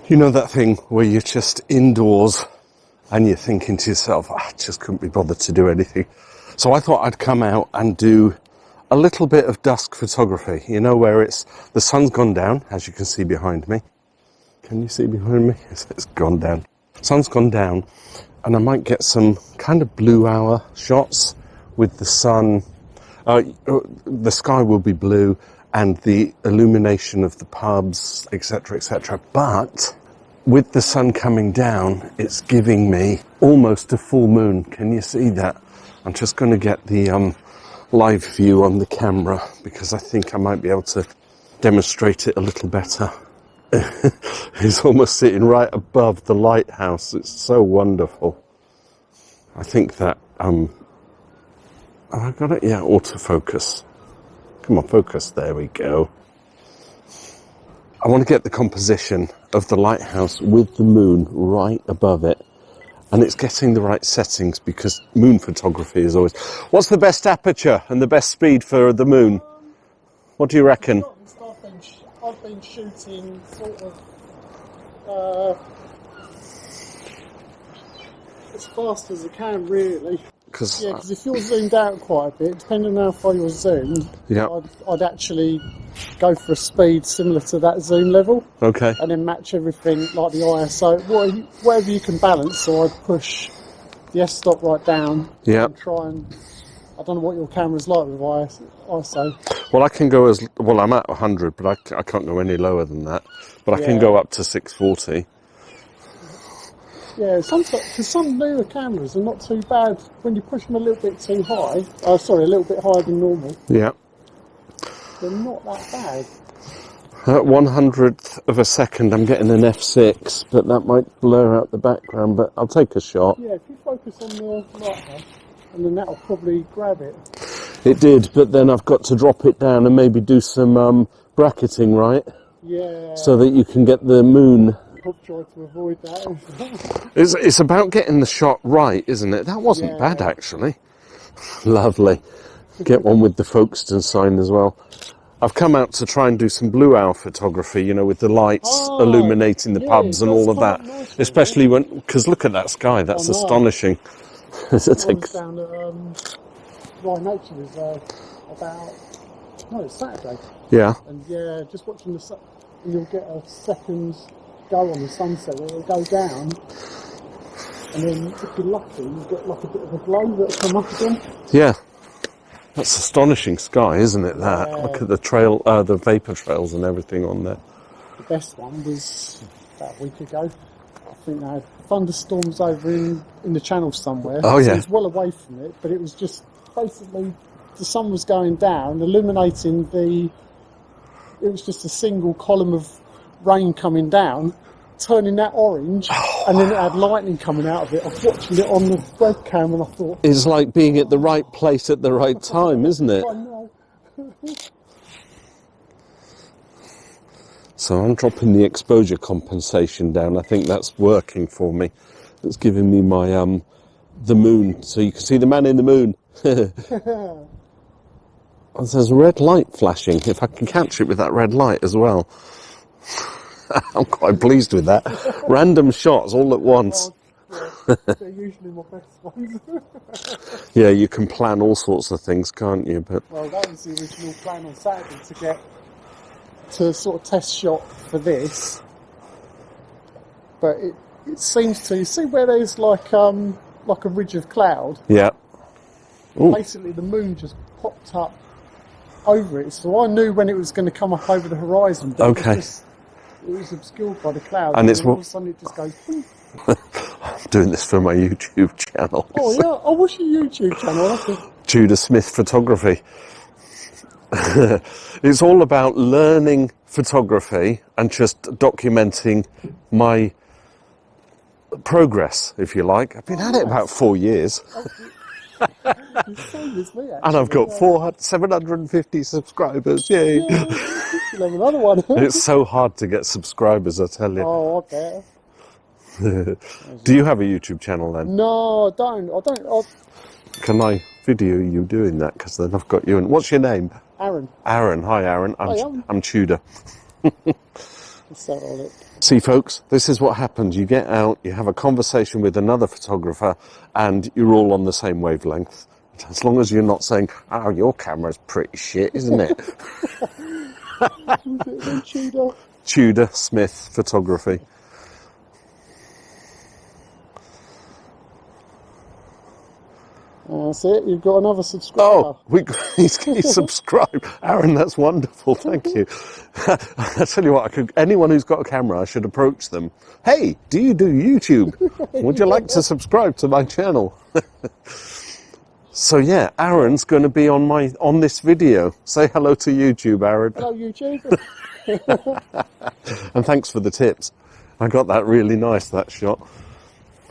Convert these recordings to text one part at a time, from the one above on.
You know that thing where you're just indoors and you're thinking to yourself, I just couldn't be bothered to do anything. So I thought I'd come out and do a little bit of dusk photography, you know, where the sun's gone down, as you can see behind me. Can you see behind me? It's gone down. Sun's gone down, and I might get some kind of blue hour shots with the sun. The sky will be blue and the illumination of the pubs, etc., etc. But with the sun coming down, it's giving me almost a full moon. Can you see that? I'm just going to get the live view on the camera because I think I might be able to demonstrate it a little better. It's almost sitting right above the lighthouse. It's so wonderful. I think that, have I got it? Yeah, autofocus. Come on, focus. There we go. I want to get the composition of the lighthouse with the moon right above it. And it's getting the right settings because moon photography is always... What's the best aperture and the best speed for the moon? What do you reckon? I've been shooting sort of as fast as I can, really. Because if you're zoomed out quite a bit, depending on how far you're zoomed, I'd actually go for a speed similar to that zoom level. Okay. And then match everything like the ISO, whatever you can balance. So I'd push the f-stop right down. Yeah. And try and... I don't know what your camera's like with ISO. Well, I can go I'm at 100, but I can't go any lower than that. But I can go up to 640. Yeah, because some newer cameras are not too bad when you push them a little bit too high. A little bit higher than normal. Yeah. They're not that bad. At 100th of a second, I'm getting an f6, but that might blur out the background, but I'll take a shot. Yeah, if you focus on the lighthouse, and then that'll probably grab it. It did, but then I've got to drop it down and maybe do some bracketing, right? Yeah. So that you can get the moon. I'll try to avoid that. It's about getting the shot right, isn't it? That wasn't bad, actually. Lovely. Get one with the Folkestone sign as well. I've come out to try and do some blue hour photography, you know, with the lights illuminating the pubs and all of that. Nice, especially because look at that sky, that's astonishing. I was down at Rye Nature it's Saturday. Yeah. And just watching the sun, and you'll get a second go on the sunset where it'll go down, and then if you're lucky, you get like a bit of a glow that'll come up again. Yeah. That's astonishing sky, isn't it, that? Yeah. Look at the trail, the vapour trails and everything on there. The best one was about a week ago. I think they had thunderstorms over in the channel somewhere. Oh, so it was well away from it, but it was just basically the sun was going down, illuminating it was just a single column of rain coming down, turning that orange, and then it had lightning coming out of it. I was watching it on the webcam and I thought... It's like being at the right place at the right time, isn't it? I know. So I'm dropping the exposure compensation down. I think that's working for me. It's giving me my the moon, so you can see the man in the moon. There's a red light flashing. If I can catch it with that red light as well. I'm quite pleased with that. Random shots all at once. They're usually my best ones. Yeah, you can plan all sorts of things, can't you? Well, that was the original plan on Saturday, to sort of test shot for this. But it seems to... See where there's like a ridge of cloud? Yeah. Ooh. Basically, the moon just popped up over it, so I knew when it was going to come up over the horizon. But okay. It was obscured by the clouds, and it's all of a sudden it just goes... I'm doing this for my YouTube channel. Oh, yeah? Oh, what's your YouTube channel? Tudor Smith Photography. It's all about learning photography and just documenting my progress, if you like. I've been at it about 4 years. Same as me, actually. And I've got 750 subscribers. Yay! You'll have another one. It's so hard to get subscribers, I tell you. Oh, I bet. Do you have a YouTube channel then? No, I don't. Can I video you doing that? Because then I've got you. And what's your name? Aaron. Aaron. Hi, Aaron. I'm Tudor. Let's have a look. See, folks, this is what happens. You get out, you have a conversation with another photographer, and you're all on the same wavelength. As long as you're not saying, oh, your camera's pretty shit, isn't it? Was it the Tudor? Tudor Smith Photography. That's it, you've got another subscriber. Oh, he's subscribed. Aaron, that's wonderful. Thank you. I tell you what, anyone who's got a camera, I should approach them. Hey, do you do YouTube? Would you like to subscribe to my channel? So yeah, Aaron's going to be on this video. Say hello to YouTube, Aaron. Hello, YouTube. And thanks for the tips. I got that really nice, that shot.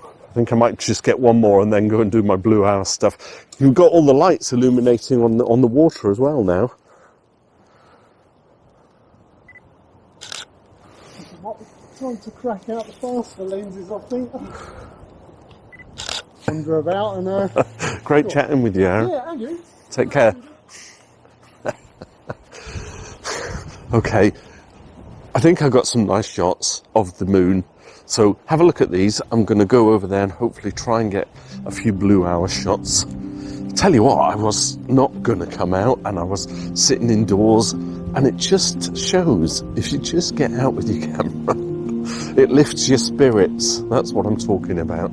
I think I might just get one more and then go and do my blue hour stuff. You've got all the lights illuminating on the water as well now. Might be time to crack out the faster lenses, I think. Wander about and Great chatting with you, Aaron. yeah, and you. Take care. Okay, I think I got some nice shots of the moon. So have a look at these. I'm going to go over there and hopefully try and get a few blue hour shots. Tell you what, I was not going to come out and I was sitting indoors, and it just shows if you just get out with your camera, it lifts your spirits. That's what I'm talking about.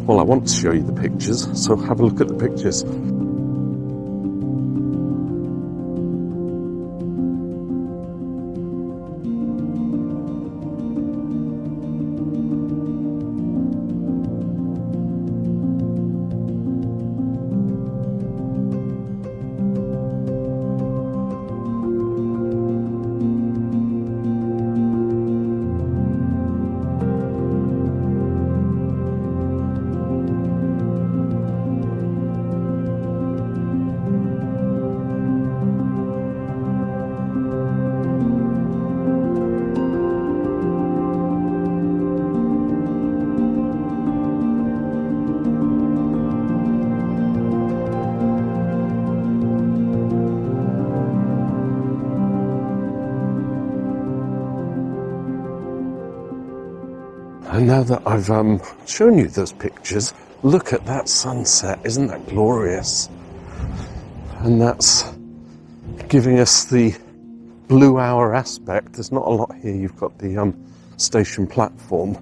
Well, I want to show you the pictures, so have a look at the pictures. And now that I've shown you those pictures, look at that sunset. Isn't that glorious? And that's giving us the blue hour aspect. There's not a lot here. You've got the station platform.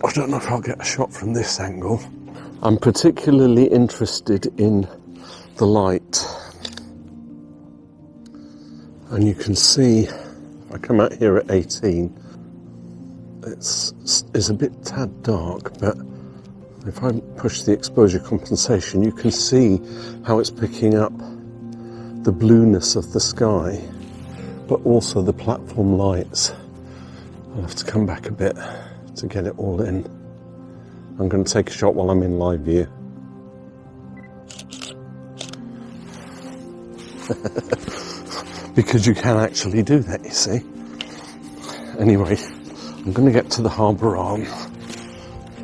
I don't know if I'll get a shot from this angle. I'm particularly interested in the light. And you can see, if I come out here at 18, it's a bit tad dark, but if I push the exposure compensation, you can see how it's picking up the blueness of the sky, but also the platform lights. I'll have to come back a bit to get it all in. I'm going to take a shot while I'm in live view. Because you can actually do that, you see. Anyway, I'm going to get to the harbour arm.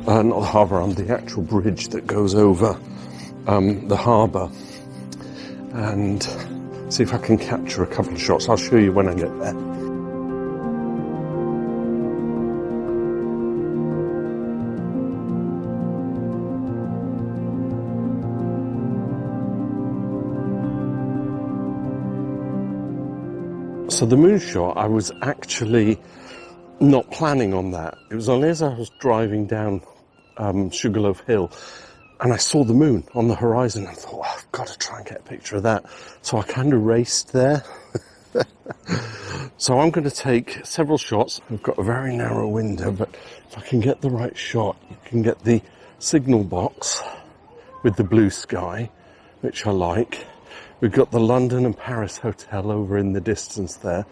Not the harbour arm, the actual bridge that goes over the harbour. And see if I can capture a couple of shots. I'll show you when I get there. So the moon shot, I was actually not planning on that. It was only as I was driving down Sugarloaf Hill and I saw the moon on the horizon and thought, oh, I've got to try and get a picture of that. So I kind of raced there. So I'm going to take several shots. I've got a very narrow window, but if I can get the right shot, you can get the signal box with the blue sky, which I like. We've got the London and Paris Hotel over in the distance there.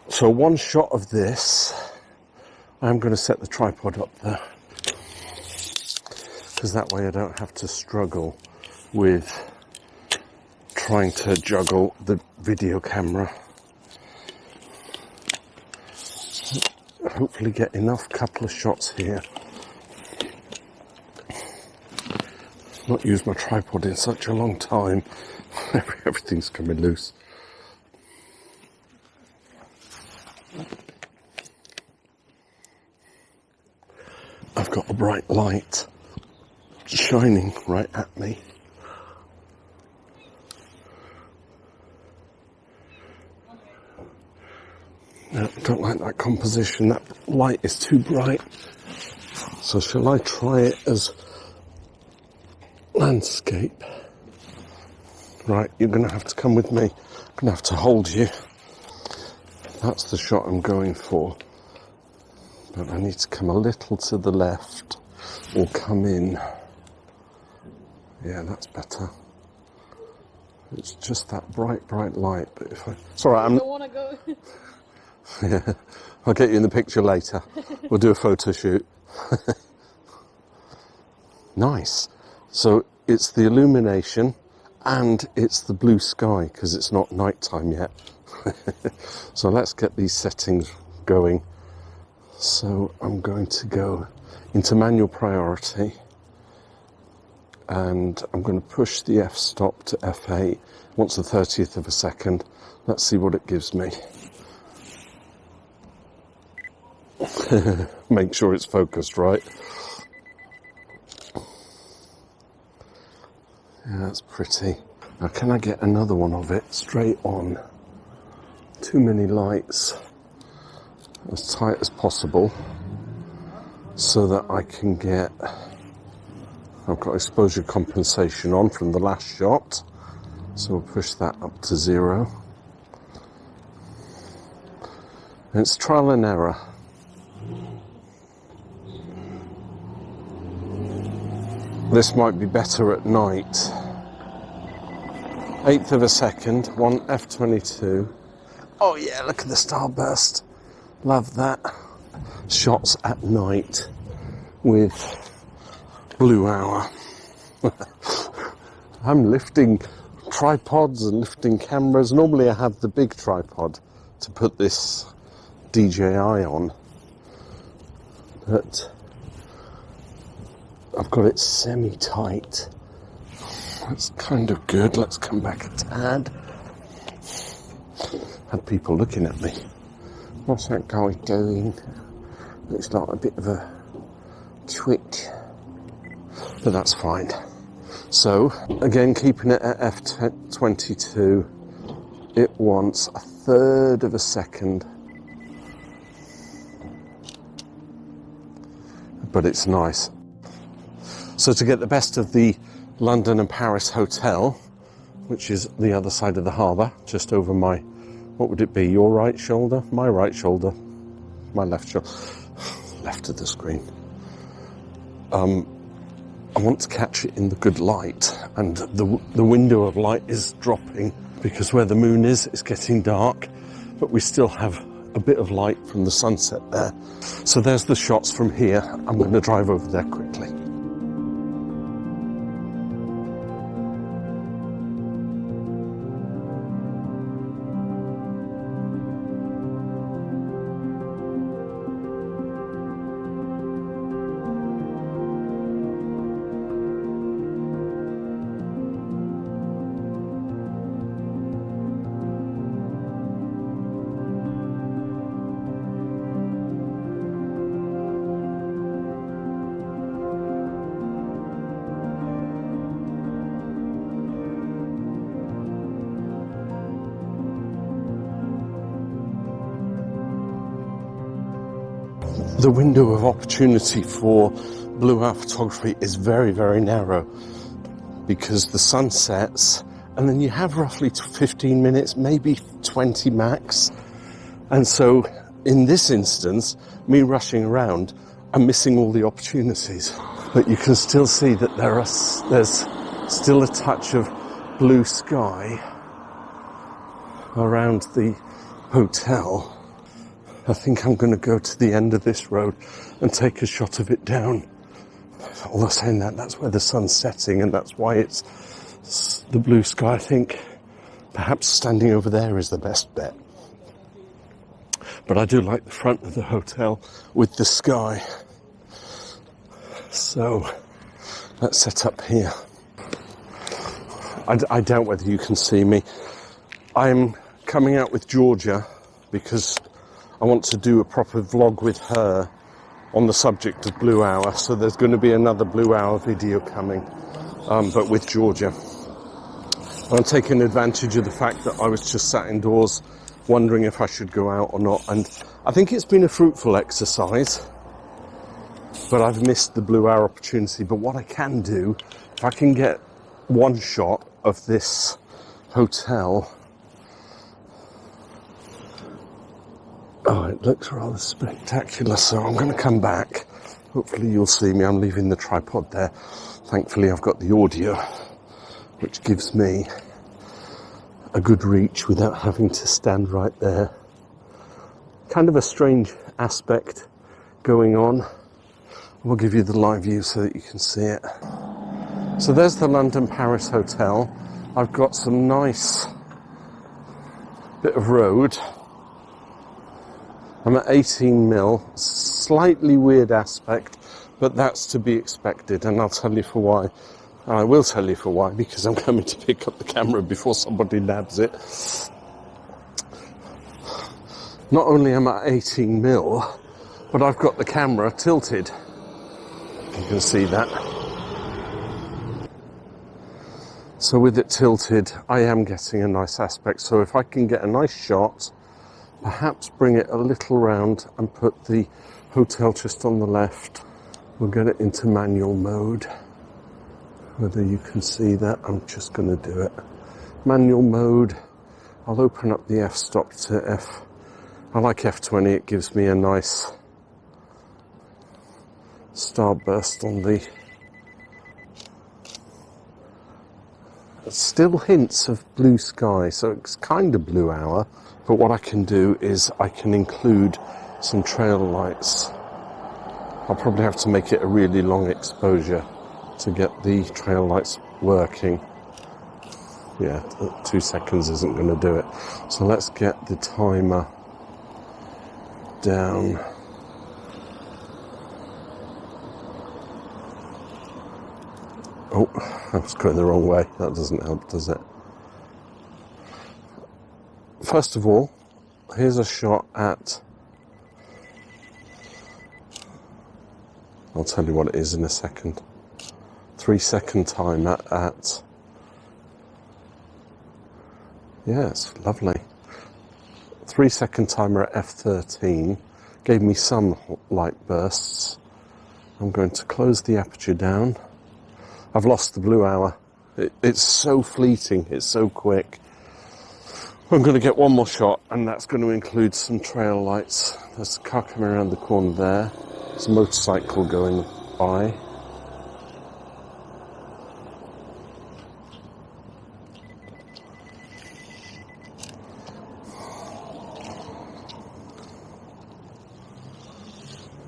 So one shot of this. I'm going to set the tripod up there, because that way I don't have to struggle with trying to juggle the video camera. Hopefully get enough couple of shots here. Not used my tripod in such a long time. Everything's coming loose. got a bright light shining right at me. No, I don't like that composition. That light is too bright. So shall I try it as landscape? Right, you're going to have to come with me. I'm going to have to hold you. That's the shot I'm going for. But I need to come a little to the left or come in. Yeah, that's better. It's just that bright light. But if I... It's all right, I don't want to go. Yeah, I'll get you in the picture later. We'll do a photo shoot. Nice. So it's the illumination and it's the blue sky because it's not nighttime yet. So let's get these settings going. So I'm going to go into manual priority and I'm going to push the f-stop to f8 once a 30th of a second. Let's see what it gives me. Make sure it's focused right. Yeah, that's pretty. Now can I get another one of it straight on? Too many lights. As tight as possible so that I can get... I've got exposure compensation on from the last shot, so we'll push that up to 0. And it's trial and error. This might be better at night. 1/8 of a second, 1 f22. Oh yeah, look at the starburst. Love that. Shots at night with blue hour. I'm lifting tripods and lifting cameras. Normally I have the big tripod to put this DJI on, but I've got it semi-tight. That's kind of good. Let's come back a tad. Had people looking at me. What's that guy doing? Looks like a bit of a twit. But that's fine. So, again, keeping it at f22, it wants 1/3 of a second. But it's nice. So to get the best of the London and Paris hotel, which is the other side of the harbour, just over my, what would it be, your right shoulder? My right shoulder, my left shoulder, left of the screen. I want to catch it in the good light, and the window of light is dropping because where the moon is, it's getting dark, but we still have a bit of light from the sunset there. So there's the shots from here. I'm going to drive over there quickly. The window of opportunity for blue hour photography is very, very narrow because the sun sets and then you have roughly 15 minutes, maybe 20 max. And so in this instance, me rushing around, I'm missing all the opportunities. But you can still see that there's still a touch of blue sky around the hotel. I think I'm going to go to the end of this road and take a shot of it down. Although saying that, that's where the sun's setting and that's why it's the blue sky. I think perhaps standing over there is the best bet. But I do like the front of the hotel with the sky. So let's set up here. I doubt whether you can see me. I'm coming out with Georgia because I want to do a proper vlog with her on the subject of Blue Hour. So there's going to be another Blue Hour video coming, but with Georgia. I'm taking advantage of the fact that I was just sat indoors wondering if I should go out or not, and I think it's been a fruitful exercise, but I've missed the Blue Hour opportunity. But what I can do, if I can get one shot of this hotel, oh, it looks rather spectacular, so I'm going to come back. Hopefully you'll see me. I'm leaving the tripod there. Thankfully I've got the audio, which gives me a good reach without having to stand right there. Kind of a strange aspect going on. We'll give you the live view so that you can see it. So there's the London Paris Hotel. I've got some nice bit of road. I'm at 18 mil, slightly weird aspect, but that's to be expected, and I'll tell you for why. And I will tell you for why, because I'm coming to pick up the camera before somebody nabs it. Not only am I at 18 mil, but I've got the camera tilted. You can see that. So with it tilted, I am getting a nice aspect. So if I can get a nice shot, perhaps bring it a little round and put the hotel just on the left, we'll get it into manual mode. Whether you can see that, I'm just going to do it. Manual mode. I'll open up the f-stop to F. I like F20, it gives me a nice starburst on the... Still hints of blue sky, so it's kind of Blue Hour. But what I can do is I can include some trail lights. I'll probably have to make it a really long exposure to get the trail lights working. Yeah, 2 seconds isn't going to do it. So let's get the timer down. Oh, I was going the wrong way. That doesn't help, does it? First of all, here's a shot at... I'll tell you what it is in a second. 3-second timer at... Yeah, it's lovely. 3-second timer at f13 gave me some light bursts. I'm going to close the aperture down. I've lost the Blue Hour. It's so fleeting, it's so quick. I'm going to get one more shot, and that's going to include some trail lights. There's a car coming around the corner there. There's a motorcycle going by.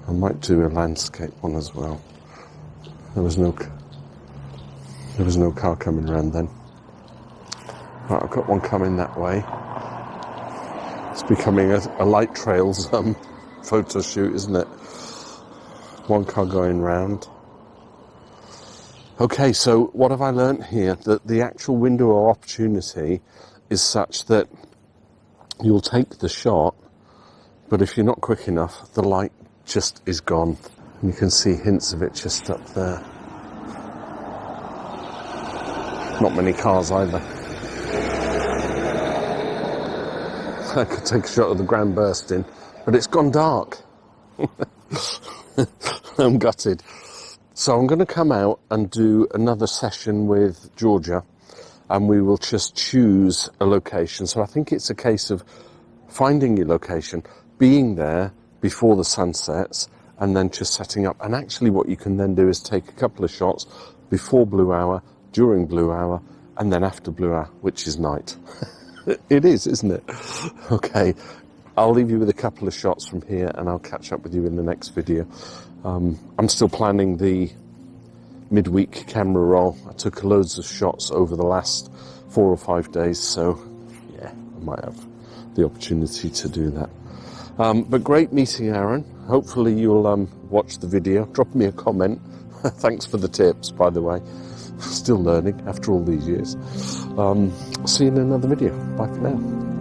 I might do a landscape one as well. There was no car coming around then. Right, I've got one coming that way. It's becoming a light trails photo shoot, isn't it? One car going round. Okay, so what have I learnt here? That the actual window of opportunity is such that you'll take the shot, but if you're not quick enough, the light just is gone. And you can see hints of it just up there. Not many cars either. I could take a shot of the ground bursting, but it's gone dark. I'm gutted. So I'm going to come out and do another session with Georgia, and we will just choose a location. So I think it's a case of finding your location, being there before the sun sets, and then just setting up. And actually what you can then do is take a couple of shots before Blue Hour, during Blue Hour, and then after Blue Hour, which is night. It is, isn't it? Okay, I'll leave you with a couple of shots from here, and I'll catch up with you in the next video. I'm still planning the midweek camera roll. I took loads of shots over the last 4 or 5 days, so yeah, I might have the opportunity to do that. But great meeting Aaron. Hopefully you'll watch the video. Drop me a comment. Thanks for the tips, by the way. Still learning after all these years. See you in another video. Bye for now.